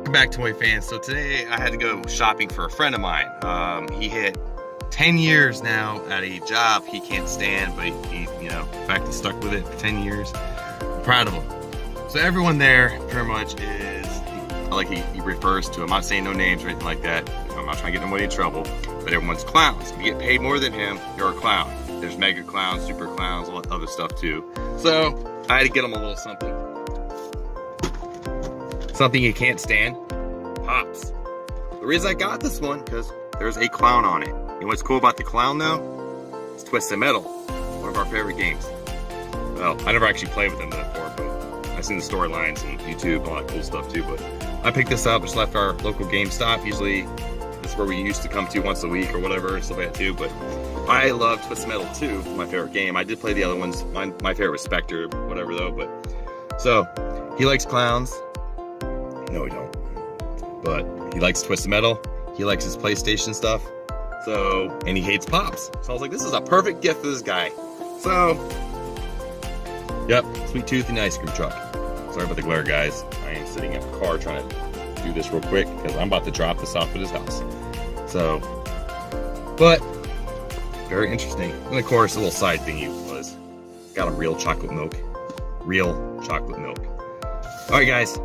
Welcome back, toy fans. So today I had to go shopping for a friend of mine. He hit 10 years now at a job he can't stand, but he in fact, he stuck with it for 10 years. I'm proud of him. So everyone there pretty much is, like he refers to, I'm not saying no names or anything like that. I'm not trying to get nobody in trouble, but everyone's clowns. If you get paid more than him, you're a clown. There's mega clowns, super clowns, all that other stuff too. So I had to get him a little something. Something he can't stand, Pops. The reason I got this one, because there's a clown on it. You know what's cool about the clown though? It's Twisted Metal, one of our favorite games. Well, I never actually played with them before, but I've seen the storylines and YouTube and all that cool stuff too. But I picked this up, just left our local GameStop. Usually this is where we used to come to once a week or whatever, and stuff like that too. But I love Twisted Metal 2, my favorite game. I did play the other ones. My favorite was Spectre, whatever though. But so he likes clowns. No, he don't. But he likes Twisted Metal. He likes his PlayStation stuff. So, and he hates Pops. So I was like, this is a perfect gift for this guy. So, yep, Sweet Tooth and ice cream truck. Sorry about the glare, guys. I am sitting in a car trying to do this real quick because I'm about to drop this off at his house. So, but very interesting. And of course, a little side thing was got him real chocolate milk. Real chocolate milk. All right, guys.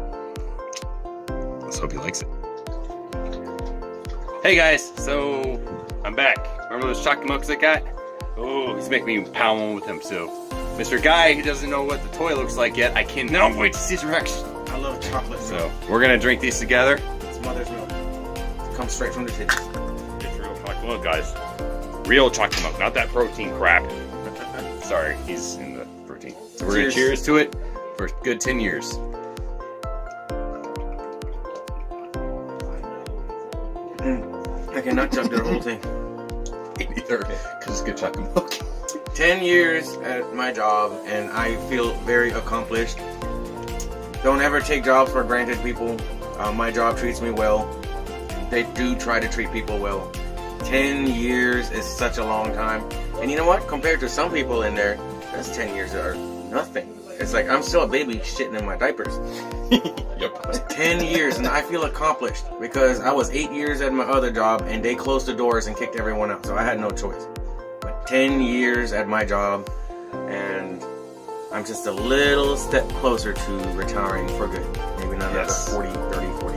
Let's hope he likes it. Hey guys, so I'm back. Remember those chocolate milks I got? Oh, he's making me pound one with him. So, Mr. Guy who doesn't know what the toy looks like yet, I cannot wait to see his reaction. I love chocolate milk. So we're gonna drink these together. It's mother's milk. It comes straight from the titties. It's real chocolate milk, guys. Real chocolate milk, not that protein crap. Sorry, he's in the protein. So we're gonna cheers to it for a good 10 years. I cannot chug the whole thing. Me neither, because it's good chocolate milk. 10 years at my job, and I feel very accomplished. Don't ever take jobs for granted, people. My job treats me well. They do try to treat people well. 10 years is such a long time. And you know what? Compared to some people in there, that's 10 years are nothing. It's like I'm still a baby shitting in my diapers. Yep. 10 years, and I feel accomplished because I was 8 years at my other job and they closed the doors and kicked everyone out, so I had no choice. But 10 years at my job, and I'm just a little step closer to retiring for good. Maybe not another 40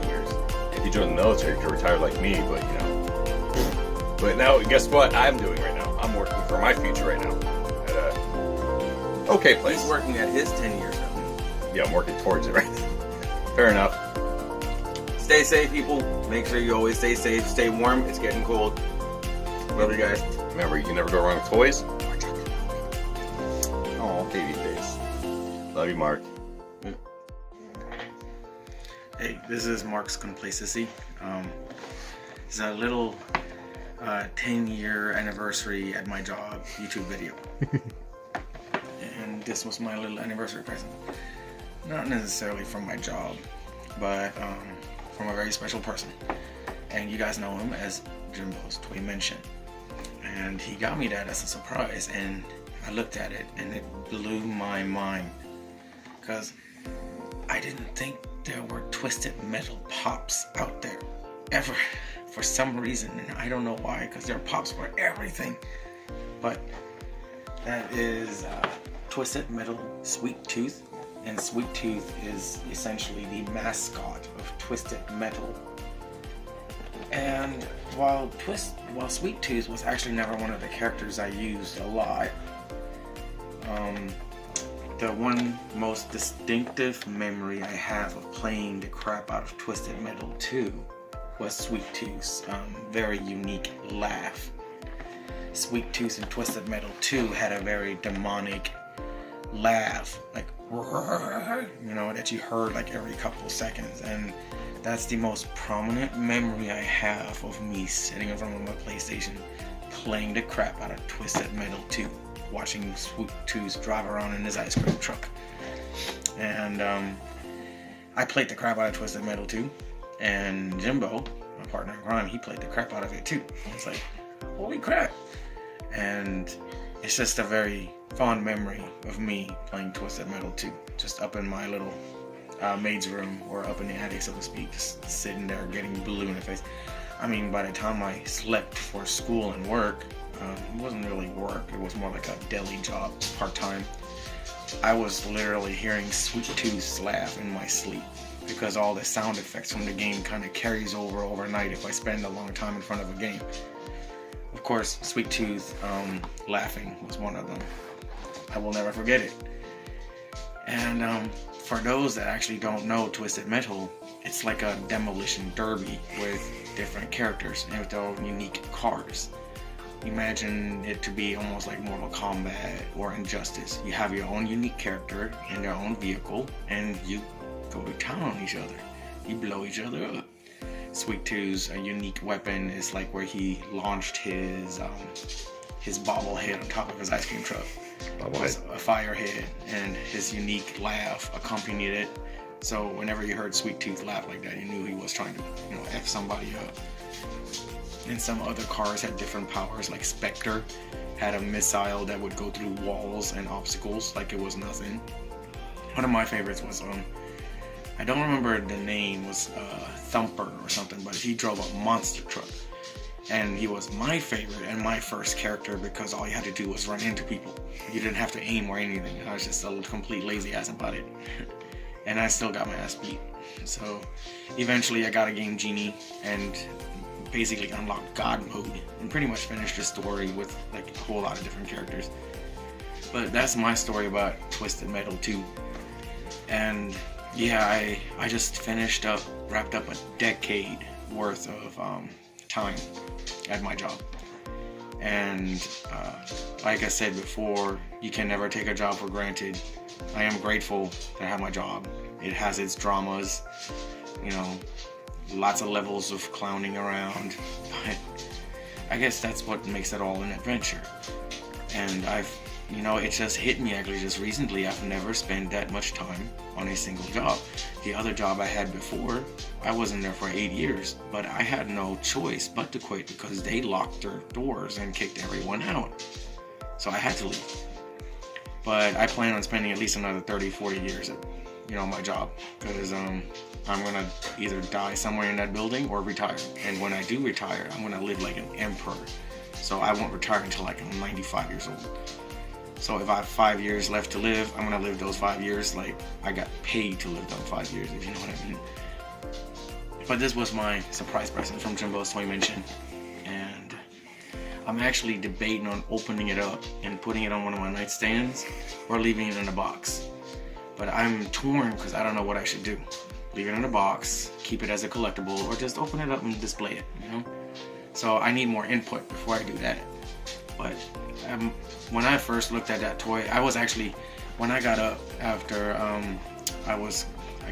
years. If you join the military, you could retire like me, but you know. But now, guess what I'm doing right now? I'm working for my future right now at a okay place. He's working at his 10 years now. Yeah, I'm working towards it, right? Fair enough. Stay safe, people. Make sure you always stay safe. Stay warm. It's getting cold. Love you guys. Remember, you can never go wrong with toys. Oh, baby face. Love you, Mark. Hey, this is Mark's Complacency. It's a little 10-year anniversary at my job YouTube video. And this was my little anniversary present. Not necessarily from my job, but from a very special person. And you guys know him as Jimbo's Toymension. And he got me that as a surprise, and I looked at it and it blew my mind. Because I didn't think there were Twisted Metal Pops out there, ever, for some reason. And I don't know why, because there are Pops for everything. But that is Twisted Metal Sweet Tooth. And Sweet Tooth is essentially the mascot of Twisted Metal. And while Sweet Tooth was actually never one of the characters I used a lot, the one most distinctive memory I have of playing the crap out of Twisted Metal 2 was Sweet Tooth's very unique laugh. Sweet Tooth in Twisted Metal 2 had a very demonic laugh, like, you know, that you heard like every couple seconds, and that's the most prominent memory I have of me sitting in front of my PlayStation playing the crap out of Twisted Metal 2, watching Sweet Tooth drive around in his ice cream truck. And I played the crap out of Twisted Metal 2, and Jimbo, my partner in crime, he played the crap out of it too. It's like, holy crap. And it's just a very fond memory of me playing Twisted Metal 2, just up in my little maid's room, or up in the attic, so to speak, just sitting there getting blue in the face. I mean, by the time I slept for school and work, it wasn't really work, it was more like a deli job, part-time. I was literally hearing Sweet Tooth's laugh in my sleep, because all the sound effects from the game kind of carries over overnight if I spend a long time in front of a game. Of course, Sweet Tooth laughing was one of them. I will never forget it. And for those that actually don't know Twisted Metal, it's like a demolition derby with different characters and with their own unique cars. Imagine it to be almost like Mortal Kombat or Injustice. You have your own unique character and their own vehicle, and you go to town on each other. You blow each other up. Sweet Tooth's unique weapon is like where he launched his bobblehead on top of his ice cream truck. It was a fire head, and his unique laugh accompanied it. So whenever you heard Sweet Tooth laugh like that, you knew he was trying to, F somebody up. And some other cars had different powers, like Spectre had a missile that would go through walls and obstacles like it was nothing. One of my favorites was, I don't remember the name, was Thumper or something, but he drove a monster truck. And he was my favorite and my first character because all you had to do was run into people. You didn't have to aim or anything. I was just a complete lazy ass about it. And I still got my ass beat. So eventually I got a Game Genie and basically unlocked God mode and pretty much finished the story with like a whole lot of different characters. But that's my story about Twisted Metal 2. And yeah, I just wrapped up a decade worth of time at my job. And like I said before, you can never take a job for granted. I am grateful that I have my job. It has its dramas, lots of levels of clowning around, but I guess that's what makes it all an adventure. And it just hit me actually just recently, I've never spent that much time on a single job. The other job I had before, I was in there for 8 years, but I had no choice but to quit because they locked their doors and kicked everyone out. So I had to leave. But I plan on spending at least another 30, 40 years at, my job, because I'm gonna either die somewhere in that building or retire. And when I do retire, I'm gonna live like an emperor. So I won't retire until like I'm 95 years old. So if I have 5 years left to live, I'm gonna live those 5 years like I got paid to live them 5 years, if you know what I mean. But this was my surprise present from Jimbo's Toymension, and I'm actually debating on opening it up and putting it on one of my nightstands or leaving it in a box. But I'm torn because I don't know what I should do. Leave it in a box, keep it as a collectible, or just open it up and display it, So I need more input before I do that. But when I first looked at that toy, I was actually, when I got up after I was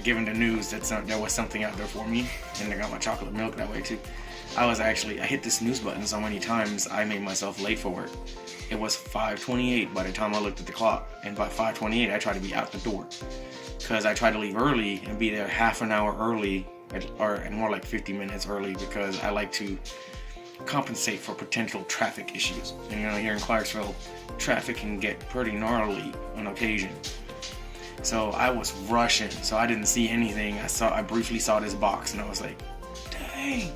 given the news that there was something out there for me, and I got my chocolate milk that way too, I hit the snooze button so many times I made myself late for work. It was 5:28 by the time I looked at the clock, and by 5:28 I tried to be out the door, because I tried to leave early and be there half an hour early, or more like 50 minutes early, because I like to compensate for potential traffic issues. And here in Clarksville, traffic can get pretty gnarly on occasion. So I was rushing, so I didn't see anything. I briefly saw this box, and I was like, dang,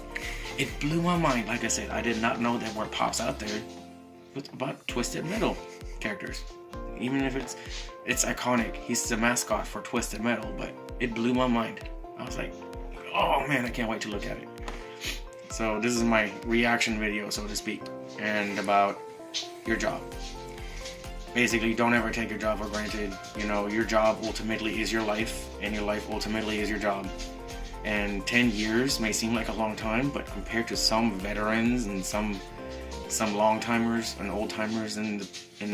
it blew my mind. Like I said, I did not know that were pops out there about Twisted Metal characters. Even if it's iconic, he's the mascot for Twisted Metal, but it blew my mind. I was like, oh man, I can't wait to look at it. So this is my reaction video, so to speak, and about your job. Basically, don't ever take your job for granted. Your job ultimately is your life, and your life ultimately is your job. And 10 years may seem like a long time, but compared to some veterans and some long-timers and old-timers in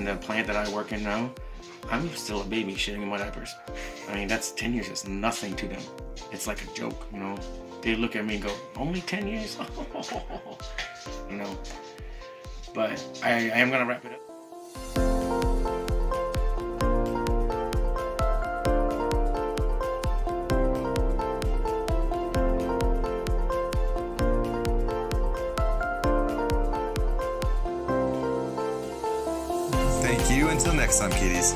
the plant that I work in now, I'm still a baby shitting in my diapers. I mean, that's 10 years is nothing to them. It's like a joke, They look at me and go, only 10 years? But I am going to wrap it up. Thank you. Until next time, kiddies.